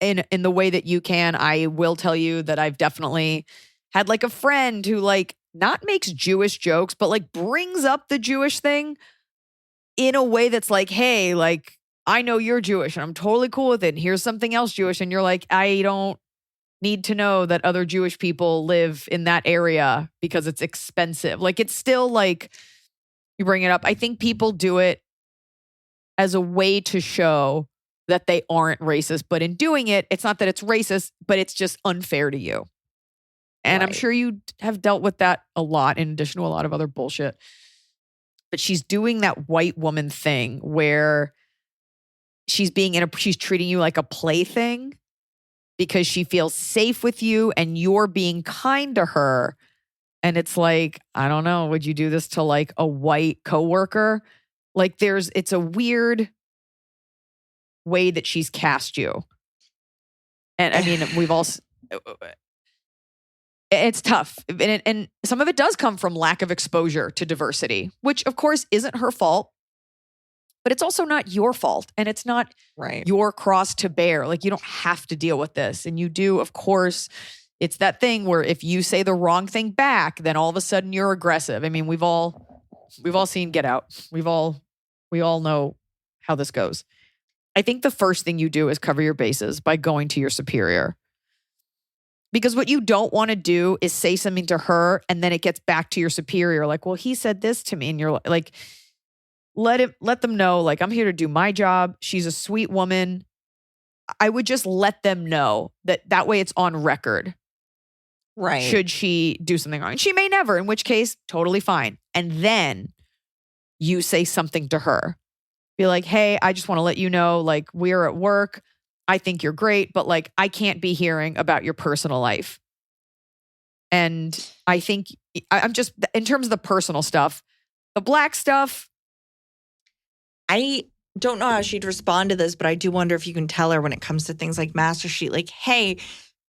in the way that you can. I will tell you that I've definitely had like a friend who like not makes Jewish jokes, but like brings up the Jewish thing in a way that's like, hey, like, I know you're Jewish and I'm totally cool with it. And here's something else Jewish. And you're like, I don't need to know that other Jewish people live in that area because it's expensive. Like, it's still like, you bring it up. I think people do it as a way to show that they aren't racist. But in doing it, it's not that it's racist, but it's just unfair to you. And I'm sure you have dealt with that a lot in addition to a lot of other bullshit. But she's doing that white woman thing where she's treating you like a plaything because she feels safe with you and you're being kind to her. And it's like, I don't know, would you do this to like a white coworker? Like it's a weird way that she's cast you. And I mean, it's tough. And some of it does come from lack of exposure to diversity, which of course isn't her fault, but it's also not your fault. And it's not your cross to bear. Like you don't have to deal with this. And you do, of course, it's that thing where if you say the wrong thing back, then all of a sudden you're aggressive. I mean, we've all seen Get Out. We all know how this goes. I think the first thing you do is cover your bases by going to your superior. Because what you don't want to do is say something to her and then it gets back to your superior. Like, well, he said this to me. And you're like, let them know, like, I'm here to do my job. She's a sweet woman. I would just let them know that way it's on record. Right. Should she do something wrong? And she may never, in which case, totally fine. And then you say something to her. Be like, hey, I just want to let you know, like, we're at work. I think you're great, but like, I can't be hearing about your personal life. And I think I'm just, in terms of the personal stuff, the black stuff. I don't know how she'd respond to this, but I do wonder if you can tell her when it comes to things like Master Sheet, like, hey,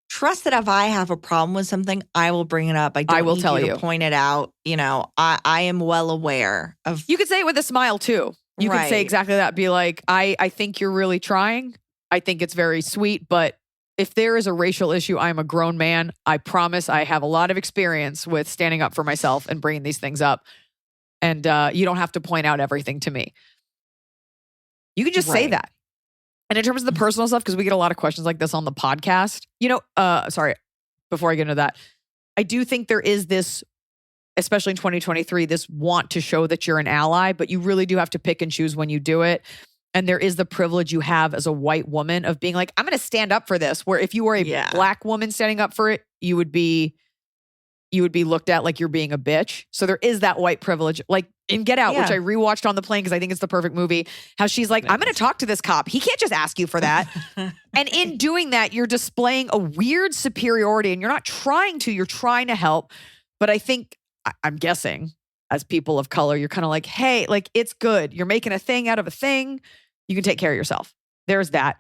trust that if I have a problem with something, I will bring it up. I will tell you to point it out. You know, I am well aware of. You could say it with a smile too. You could say exactly that. Be like, I think you're really trying. I think it's very sweet, but if there is a racial issue, I'm a grown man. I promise I have a lot of experience with standing up for myself and bringing these things up. And you don't have to point out everything to me. You can just say that. And in terms of the personal stuff, because we get a lot of questions like this on the podcast, sorry, before I get into that, I do think there is this, especially in 2023, this want to show that you're an ally, but you really do have to pick and choose when you do it. And there is the privilege you have as a white woman of being like, I'm going to stand up for this. Where if you were a black woman standing up for it, you would be looked at like you're being a bitch. So there is that white privilege. Like in Get Out, which I rewatched on the plane because I think it's the perfect movie, how she's like, I'm going to talk to this cop. He can't just ask you for that. And in doing that, you're displaying a weird superiority and you're not trying to, you're trying to help. But I think, I'm guessing, as people of color, you're kind of like, hey, like it's good. You're making a thing out of a thing. You can take care of yourself. There's that.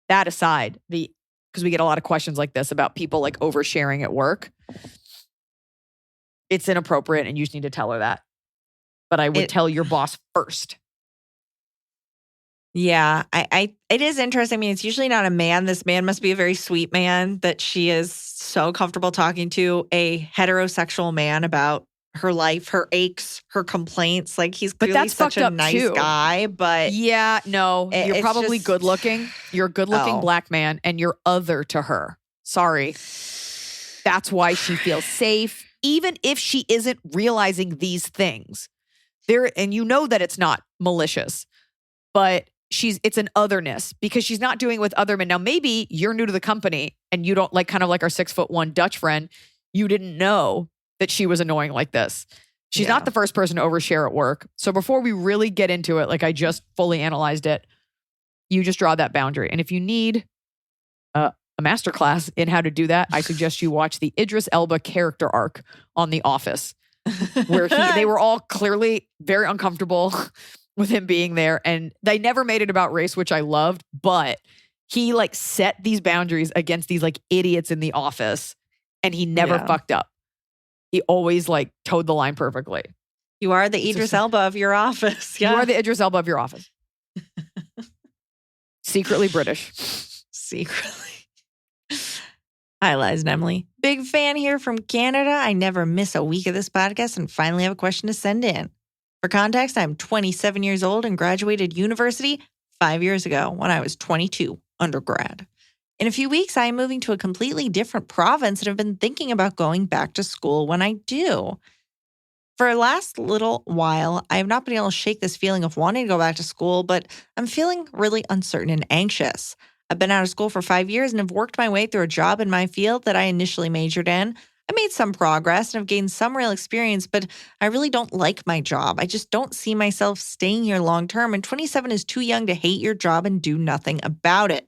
That aside, because we get a lot of questions like this about people like oversharing at work. It's inappropriate and you just need to tell her that. But I would tell your boss first. Yeah, it is interesting. I mean, it's usually not a man. This man must be a very sweet man that she is so comfortable talking to a heterosexual man about her life, her aches, her complaints. Like he's clearly such a nice guy, but yeah, no, you're probably good looking. You're a good looking black man and you're other to her. Sorry. That's why she feels safe. Even if she isn't realizing these things and you know that it's not malicious, but it's an otherness because she's not doing it with other men. Now, maybe you're new to the company and you don't like kind of like our 6'1" Dutch friend. You didn't know that she was annoying like this. She's not the first person to overshare at work. So before we really get into it, like I just fully analyzed it, you just draw that boundary. And if you need a masterclass in how to do that, I suggest you watch the Idris Elba character arc on The Office, where they were all clearly very uncomfortable with him being there. And they never made it about race, which I loved, but he like set these boundaries against these like idiots in the office and he never fucked up. He always like towed the line perfectly. You are the Idris Elba of your office. Yeah. You are the Idris Elba of your office. Secretly British. Secretly. Hi, Liz and Emily. Big fan here from Canada. I never miss a week of this podcast and finally have a question to send in. For context, I'm 27 years old and graduated university 5 years ago when I was 22, undergrad. In a few weeks, I am moving to a completely different province and have been thinking about going back to school when I do. For the last little while, I have not been able to shake this feeling of wanting to go back to school, but I'm feeling really uncertain and anxious. I've been out of school for 5 years and have worked my way through a job in my field that I initially majored in. I made some progress and have gained some real experience, but I really don't like my job. I just don't see myself staying here long term, and 27 is too young to hate your job and do nothing about it.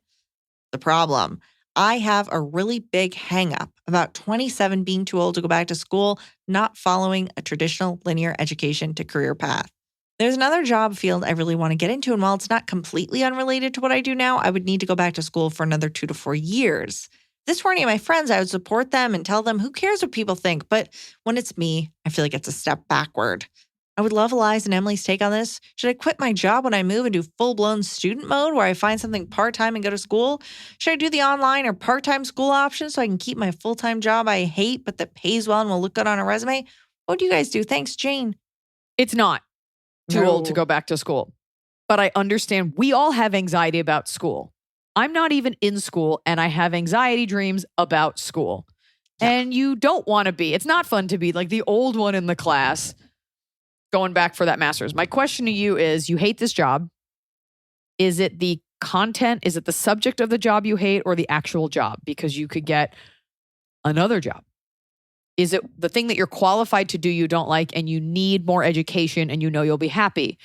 The problem, I have a really big hang up about 27 being too old to go back to school, not following a traditional linear education to career path. There's another job field I really want to get into, and while it's not completely unrelated to what I do now, I would need to go back to school for another 2 to 4 years. If this were any of my friends, I would support them and tell them, who cares what people think? But when it's me, I feel like it's a step backward. I would love Eliza and Emily's take on this. Should I quit my job when I move and do full-blown student mode where I find something part-time and go to school? Should I do the online or part-time school option so I can keep my full-time job I hate but that pays well and will look good on a resume? What do you guys do? Thanks, Jane. It's not too old to go back to school. But I understand we all have anxiety about school. I'm not even in school and I have anxiety dreams about school. Yeah. And you don't want to be. It's not fun to be like the old one in the class going back for that master's. My question to you is, you hate this job. Is it the content? Is it the subject of the job you hate or the actual job? Because you could get another job. Is it the thing that you're qualified to do you don't like and you need more education and you know you'll be happy?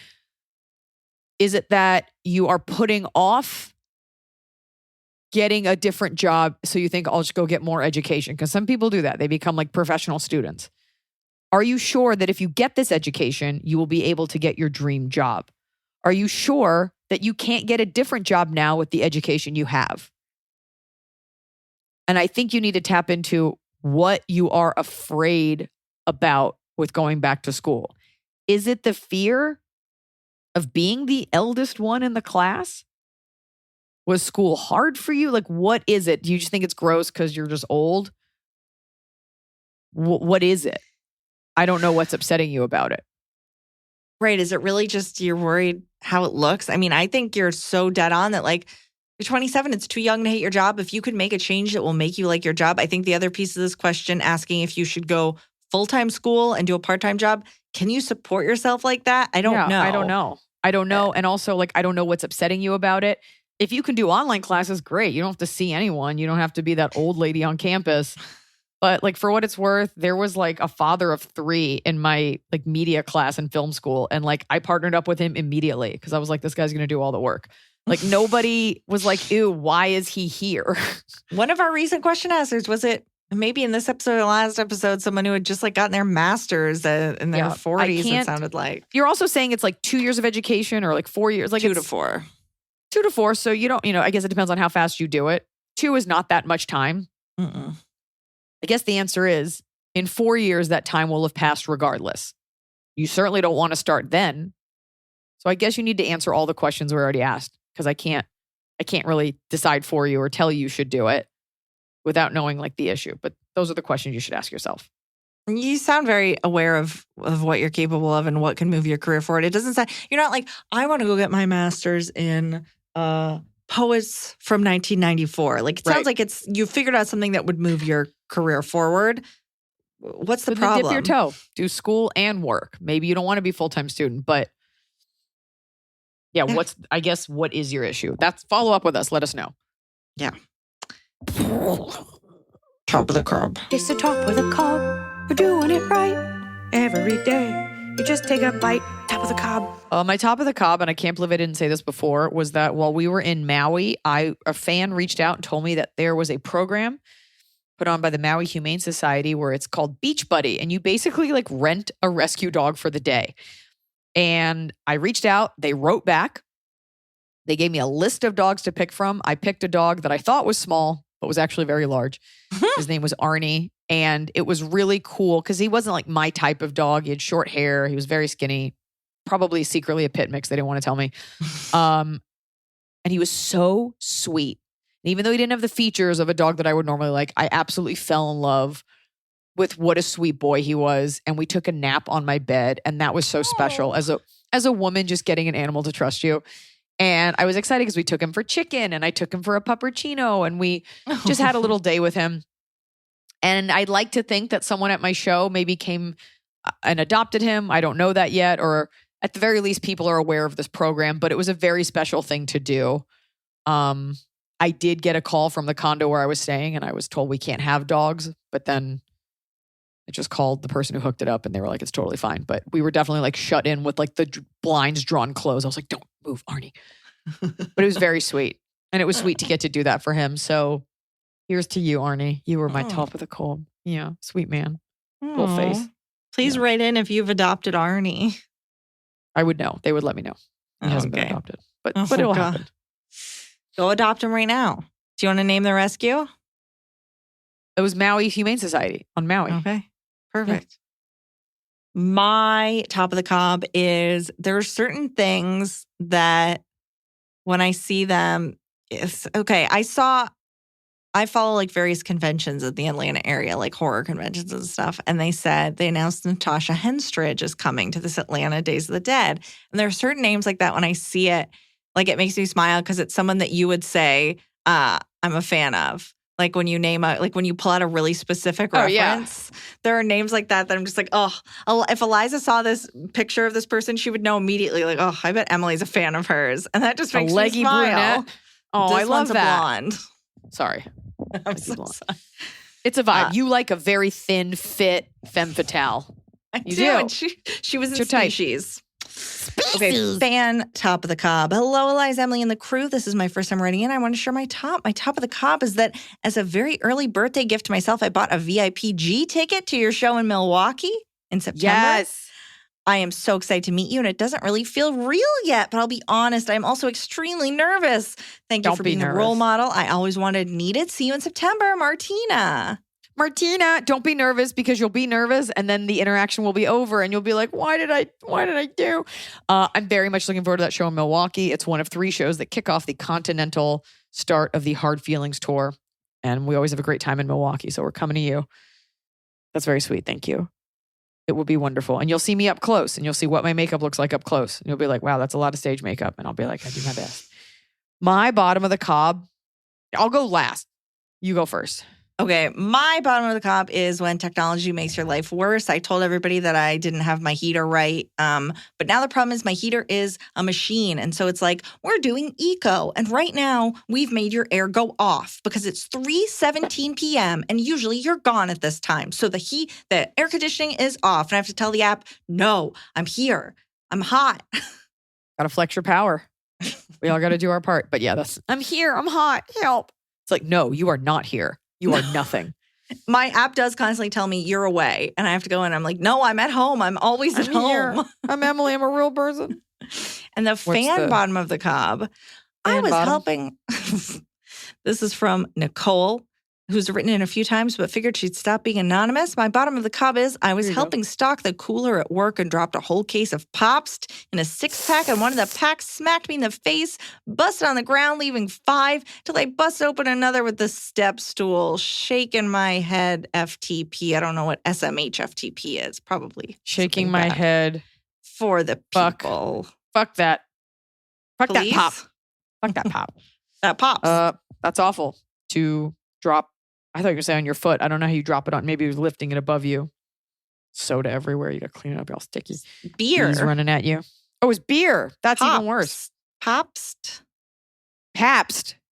Is it that you are putting off getting a different job so you think I'll just go get more education? Because some people do that. They become like professional students. Are you sure that if you get this education, you will be able to get your dream job? Are you sure that you can't get a different job now with the education you have? And I think you need to tap into what you are afraid about with going back to school. Is it the fear of being the eldest one in the class? Was school hard for you? Like, what is it? Do you just think it's gross because you're just old? What is it? I don't know what's upsetting you about it. Right. Is it really just you're worried how it looks? I mean, I think you're so dead on that, like, you're 27. It's too young to hate your job. If you could make a change that will make you like your job. I think the other piece of this question, asking if you should go full-time school and do a part-time job, can you support yourself like that? I don't know. I don't know. And also, like, I don't know what's upsetting you about it. If you can do online classes, great. You don't have to see anyone. You don't have to be that old lady on campus. But like, for what it's worth, there was like a father of 3 in my like media class in film school. And like, I partnered up with him immediately because I was like, this guy's going to do all the work. Like, nobody was like, ew, why is he here? One of our recent question answers, was it maybe in this episode or last episode, someone who had just like gotten their master's in their 40s, it sounded like. You're also saying it's like 2 years of education or like 4 years. Like 2 to 4. 2 to 4. So you don't, I guess it depends on how fast you do it. 2 is not that much time. I guess the answer is in 4 years, that time will have passed regardless. You certainly don't want to start then. So I guess you need to answer all the questions we already asked because I can't really decide for you or tell you should do it without knowing like the issue. But those are the questions you should ask yourself. You sound very aware of what you're capable of and what can move your career forward. It doesn't sound, you're not like, I want to go get my master's in poets from 1994. Like, it sounds like you figured out something that would move your career forward. What's the problem? Dip your toe. Do school and work. Maybe you don't want to be a full-time student, but yeah, what is your issue? Follow up with us. Let us know. Yeah. Top of the cob. It's the top of the cob. We're doing it right every day. You just take a bite. Top of the cob. My top of the cob, and I can't believe I didn't say this before, was that while we were in Maui, a fan reached out and told me that there was a program put on by the Maui Humane Society where it's called Beach Buddy. And you basically like rent a rescue dog for the day. And I reached out. They wrote back. They gave me a list of dogs to pick from. I picked a dog that I thought was small, but was actually very large. His name was Arnie. And it was really cool because he wasn't like my type of dog. He had short hair. He was very skinny, probably secretly a pit mix. They didn't want to tell me. And he was so sweet. And even though he didn't have the features of a dog that I would normally like, I absolutely fell in love with what a sweet boy he was. And we took a nap on my bed. And that was so special as a woman, just getting an animal to trust you. And I was excited because we took him for chicken and I took him for a puppuccino and we just had a little day with him. And I'd like to think that someone at my show maybe came and adopted him. I don't know that yet. Or at the very least, people are aware of this program. But it was a very special thing to do. I did get a call from the condo where I was staying and I was told we can't have dogs. But then I just called the person who hooked it up and they were like, it's totally fine. But we were definitely like shut in with like the blinds drawn closed. I was like, don't move, Arnie. But it was very sweet. And it was sweet to get to do that for him. So here's to you, Arnie. You were my top of the cob. Yeah, sweet man. Full face. Please write in if you've adopted Arnie. I would know. They would let me know. He hasn't been adopted. But it'll happen. Go adopt him right now. Do you want to name the rescue? It was Maui Humane Society on Maui. Okay. Perfect. Yeah. My top of the cob is there are certain things that when I see them, it's okay. I follow like various conventions at the Atlanta area, like horror conventions and stuff. And they announced Natasha Henstridge is coming to this Atlanta Days of the Dead. And there are certain names like that when I see it, like it makes me smile because it's someone that you would say, I'm a fan of. Like when you when you pull out a really specific reference, there are names like that I'm just like, oh, if Iliza saw this picture of this person, she would know immediately, like, oh, I bet Emily's a fan of hers. And that just makes me smile. Brunette. Oh, I love that. Blonde. Sorry. I'm so sorry. It's a vibe. You like a very thin, fit femme fatale. You do. And she was in Species. Okay, fan top of the cob. Hello, Iliza, Emily, and the crew. This is my first time writing in. I want to share my top. My top of the cob is that as a very early birthday gift to myself, I bought a VIP G ticket to your show in Milwaukee in September. Yes. I am so excited to meet you, and it doesn't really feel real yet, but I'll be honest, I'm also extremely nervous. Thank you for being the role model I always needed. See you in September, Martina. Martina, don't be nervous because you'll be nervous and then the interaction will be over and you'll be like, why did I do? I'm very much looking forward to that show in Milwaukee. It's one of 3 shows that kick off the Continental start of the Hard Feelings tour. And we always have a great time in Milwaukee. So we're coming to you. That's very sweet. Thank you. It will be wonderful. And you'll see me up close and you'll see what my makeup looks like up close. And you'll be like, wow, that's a lot of stage makeup. And I'll be like, I do my best. My bottom of the cob, I'll go last. You go first. Okay, my bottom of the cob is when technology makes your life worse. I told everybody that I didn't have my heater right. But now the problem is my heater is a machine. And so it's like, we're doing eco. And right now, we've made your air go off because it's 3:17 p.m. And usually you're gone at this time. So the air conditioning is off. And I have to tell the app, no, I'm here. I'm hot. Got to flex your power. We all got to do our part. But yeah, I'm here. I'm hot. Help. It's like, no, you are not here. You are nothing. My app does constantly tell me you're away. And I have to go in. I'm like, no, I'm at home. I'm always at home. Here. I'm Emily. I'm a real person. And the bottom of the cob, I was helping. This is from Nicole, who's written in a few times, but figured she'd stop being anonymous. My bottom of the cob is I was helping stock the cooler at work and dropped a whole case of Pops in a 6-pack, and one of the packs smacked me in the face, busted on the ground, leaving 5, till I busted open another with the step stool, shaking my head FTP. I don't know what SMH FTP is, probably. Shaking my head. For the people. Fuck that. Fuck Please? That pop. Fuck that pop. That Pops. That's awful to drop. I thought you were going to say on your foot. I don't know how you drop it on. Maybe he was lifting it above you. Soda everywhere. You got to clean it up. You're all sticky. Beer. He's running at you. Oh, it's beer. That's Pops. even worse. Pabst,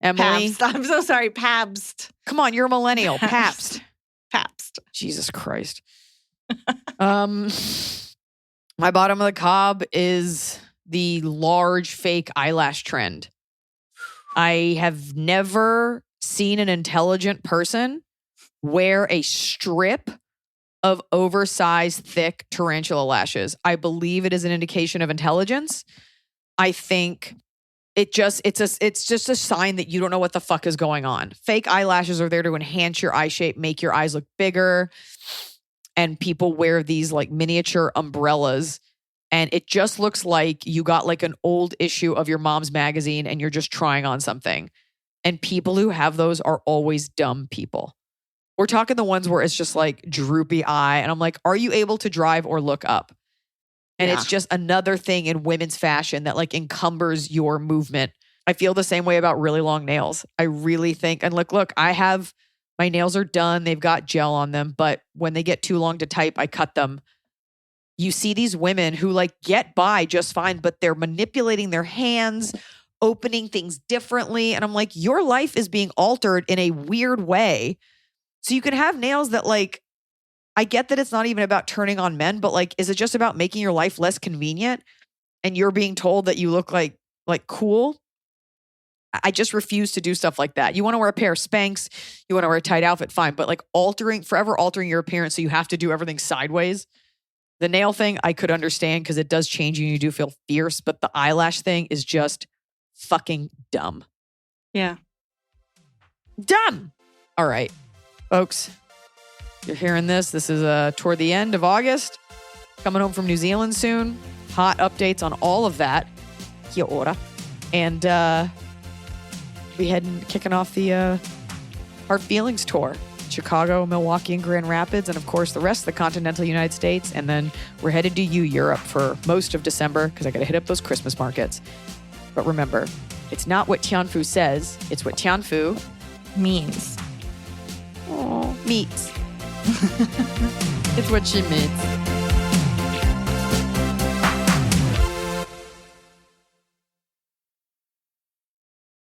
Emily. Pabst. I'm so sorry. Pabst. Come on, you're a millennial. Pabst. Jesus Christ. My bottom of the cob is the large fake eyelash trend. I have never seen an intelligent person wear a strip of oversized, thick tarantula lashes. I believe it is an indication of intelligence. I think it's just a sign that you don't know what the fuck is going on. Fake eyelashes are there to enhance your eye shape, make your eyes look bigger. And people wear these like miniature umbrellas. And it just looks like you got like an old issue of your mom's magazine and you're just trying on something. And people who have those are always dumb people. We're talking the ones where it's just like droopy eye. And I'm like, are you able to drive or look up? And it's just another thing in women's fashion that like encumbers your movement. I feel the same way about really long nails. I really think, and look, my nails are done. They've got gel on them. But when they get too long to type, I cut them. You see these women who like get by just fine, but they're manipulating their hands, opening things differently. And I'm like, your life is being altered in a weird way. So you can have nails that like, I get that it's not even about turning on men, but like, is it just about making your life less convenient? And you're being told that you look like cool? I just refuse to do stuff like that. You want to wear a pair of Spanx, you want to wear a tight outfit, fine. But like forever altering your appearance so you have to do everything sideways. The nail thing, I could understand because it does change you and you do feel fierce. But the eyelash thing is just fucking dumb. Yeah. Dumb. All right, folks. You're hearing this. This is toward the end of August. Coming home from New Zealand soon. Hot updates on all of that. Kia ora. And kicking off the Hard Feelings tour. Chicago, Milwaukee, and Grand Rapids. And of course, the rest of the continental United States. And then we're headed to Europe for most of December because I got to hit up those Christmas markets. But remember, it's not what Tianfu says. It's what Tianfu means. Oh, meets. It's what she means.